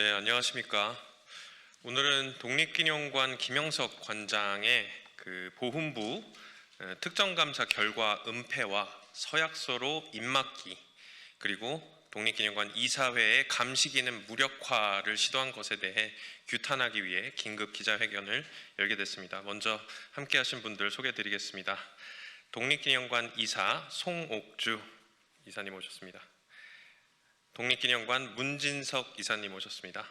네, 안녕하십니까. 오늘은 독립기념관 김영석 관장의 보훈부 특정감사 결과 은폐와 서약서로 입막기, 그리고 독립기념관 이사회의 감시기능 무력화를 시도한 것에 대해 규탄하기 위해 긴급 기자회견을 열게 됐습니다. 먼저 함께 하신 분들 소개해 드리겠습니다. 독립기념관 이사 송옥주 이사님 오셨습니다. 독립기념관 문진석 이사님 오셨습니다.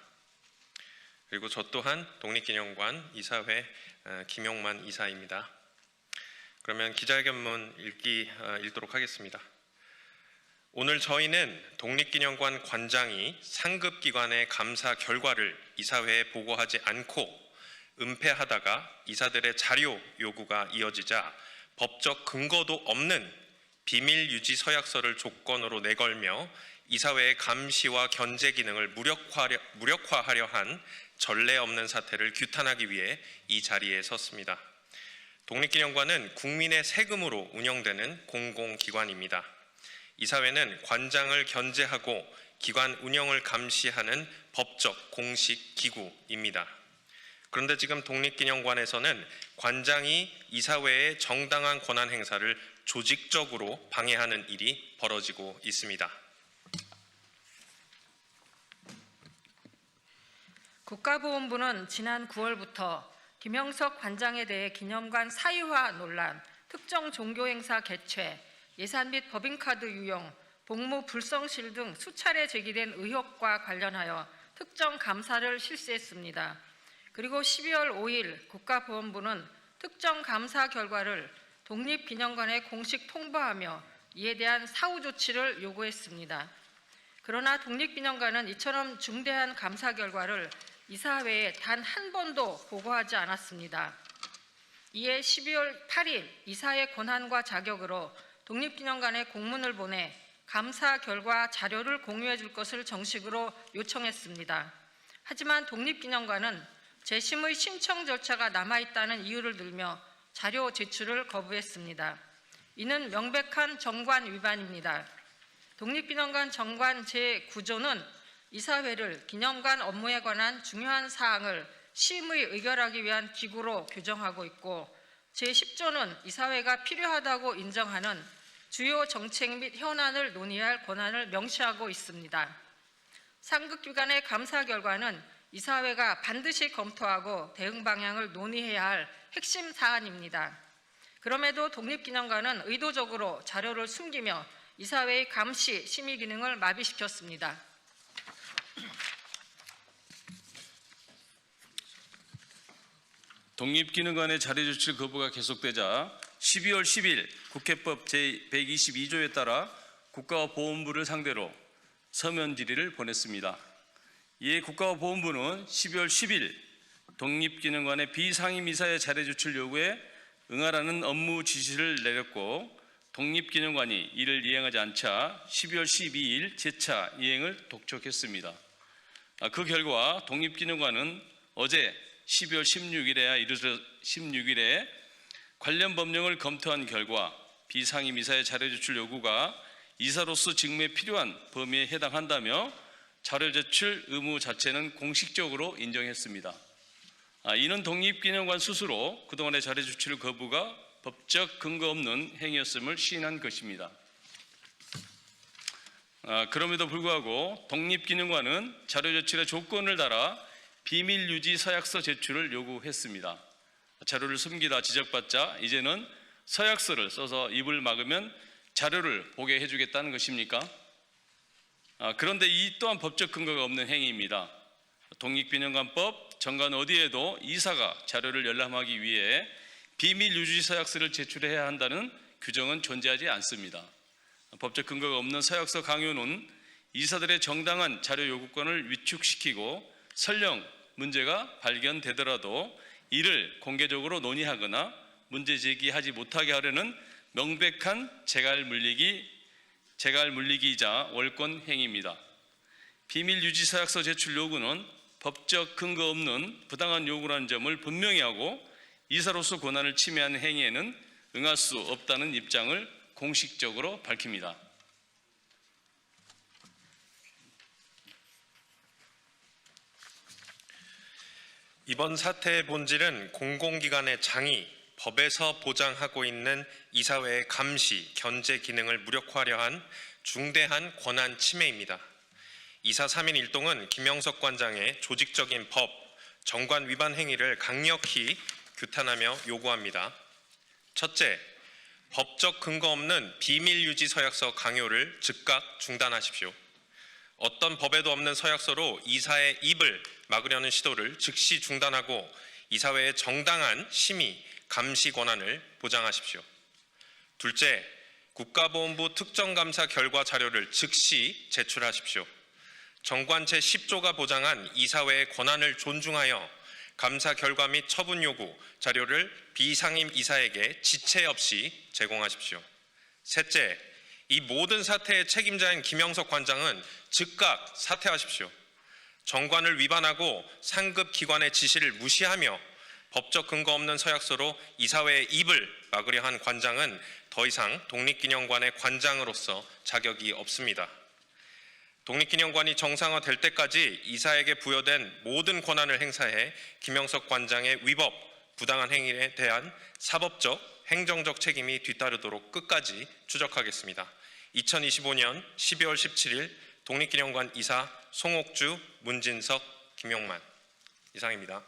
그리고 저 또한 독립기념관 이사회 김용만 이사입니다. 그러면 기자회견문 읽도록 하겠습니다. 오늘 저희는 독립기념관 관장이 상급기관의 감사 결과를 이사회에 보고하지 않고 은폐하다가 이사들의 자료 요구가 이어지자 법적 근거도 없는 비밀 유지 서약서를 조건으로 내걸며 이사회의 감시와 견제 기능을 무력화하려 한 전례 없는 사태를 규탄하기 위해 이 자리에 섰습니다. 독립기념관은 국민의 세금으로 운영되는 공공기관입니다. 이사회는 관장을 견제하고 기관 운영을 감시하는 법적 공식 기구입니다. 그런데 지금 독립기념관에서는 관장이 이사회의 정당한 권한 행사를 조직적으로 방해하는 일이 벌어지고 있습니다. 국가보훈부는 지난 9월부터 김영석 관장에 대해 기념관 사유화 논란, 특정 종교행사 개최, 예산 및 법인카드 유용, 복무 불성실 등 수차례 제기된 의혹과 관련하여 특정 감사를 실시했습니다. 그리고 12월 5일 국가보훈부는 특정 감사 결과를 독립기념관에 공식 통보하며 이에 대한 사후 조치를 요구했습니다. 그러나 독립기념관은 이처럼 중대한 감사 결과를 이사회에 단 한 번도 보고하지 않았습니다. 이에 12월 8일 이사의 권한과 자격으로 독립기념관에 공문을 보내 감사 결과 자료를 공유해 줄 것을 정식으로 요청했습니다. 하지만 독립기념관은 재심의 신청 절차가 남아있다는 이유를 들며 자료 제출을 거부했습니다. 이는 명백한 정관 위반입니다. 독립기념관 정관 제9조는 이사회를 기념관 업무에 관한 중요한 사항을 심의 의결하기 위한 기구로 규정하고 있고, 제10조는 이사회가 필요하다고 인정하는 주요 정책 및 현안을 논의할 권한을 명시하고 있습니다. 상급기관의 감사 결과는 이사회가 반드시 검토하고 대응 방향을 논의해야 할 핵심 사안입니다. 그럼에도 독립기념관은 의도적으로 자료를 숨기며 이사회의 감시, 심의 기능을 마비시켰습니다. 독립기념관의 자료 제출 거부가 계속되자 12월 10일 국회법 제122조에 따라 국가보훈부를 상대로 서면 질의를 보냈습니다. 이에 국가보훈부는 12월 10일 독립기념관의 비상임이사의 자료 제출 요구에 응하라는 업무 지시를 내렸고, 독립기념관이 이를 이행하지 않자 12월 12일 재차 이행을 독촉했습니다. 그 결과 독립기념관은 어제 12월 16일에 관련 법령을 검토한 결과 비상임이사의 자료 제출 요구가 이사로서 직무에 필요한 범위에 해당한다며 자료 제출 의무 자체는 공식적으로 인정했습니다. 이는 독립기념관 스스로 그동안의 자료 제출 거부가 법적 근거 없는 행위였음을 시인한 것입니다. 그럼에도 불구하고 독립기념관은 자료 제출의 조건을 달아 비밀 유지 서약서 제출을 요구했습니다. 자료를 숨기다 지적받자 이제는 서약서를 써서 입을 막으면 자료를 보게 해주겠다는 것입니까? 그런데 이 또한 법적 근거가 없는 행위입니다. 독립기념관법 정관 어디에도 이사가 자료를 열람하기 위해 비밀 유지 서약서를 제출해야 한다는 규정은 존재하지 않습니다. 법적 근거가 없는 서약서 강요는 이사들의 정당한 자료 요구권을 위축시키고 설령 문제가 발견되더라도 이를 공개적으로 논의하거나 문제 제기하지 못하게 하려는 명백한 재갈 물리기이자 월권 행위입니다. 비밀 유지 서약서 제출 요구는 법적 근거 없는 부당한 요구라는 점을 분명히 하고 이사로서 권한을 침해하는 행위에는 응할 수 없다는 입장을 공식적으로 밝힙니다. 이번 사태의 본질은 공공기관의 장이 법에서 보장하고 있는 이사회의 감시, 견제 기능을 무력화하려 한 중대한 권한 침해입니다. 이사 3인 일동은 김영석 관장의 조직적인 법, 정관 위반 행위를 강력히 규탄하며 요구합니다. 첫째, 법적 근거 없는 비밀 유지 서약서 강요를 즉각 중단하십시오. 어떤 법에도 없는 서약서로 이사의 입을 막으려는 시도를 즉시 중단하고 이사회의 정당한 심의, 감시 권한을 보장하십시오. 둘째, 국가보훈부 특정감사 결과 자료를 즉시 제출하십시오. 정관 제10조가 보장한 이사회의 권한을 존중하여 감사 결과 및 처분 요구 자료를 비상임 이사에게 지체 없이 제공하십시오. 셋째, 이 모든 사태의 책임자인 김영석 관장은 즉각 사퇴하십시오. 정관을 위반하고 상급 기관의 지시를 무시하며 법적 근거 없는 서약서로 이사회의 입을 막으려 한 관장은 더 이상 독립기념관의 관장으로서 자격이 없습니다. 독립기념관이 정상화될 때까지 이사에게 부여된 모든 권한을 행사해 김영석 관장의 위법, 부당한 행위에 대한 사법적, 행정적 책임이 뒤따르도록 끝까지 추적하겠습니다. 2025년 12월 17일 독립기념관 이사 송옥주, 문진석, 김용만 이상입니다.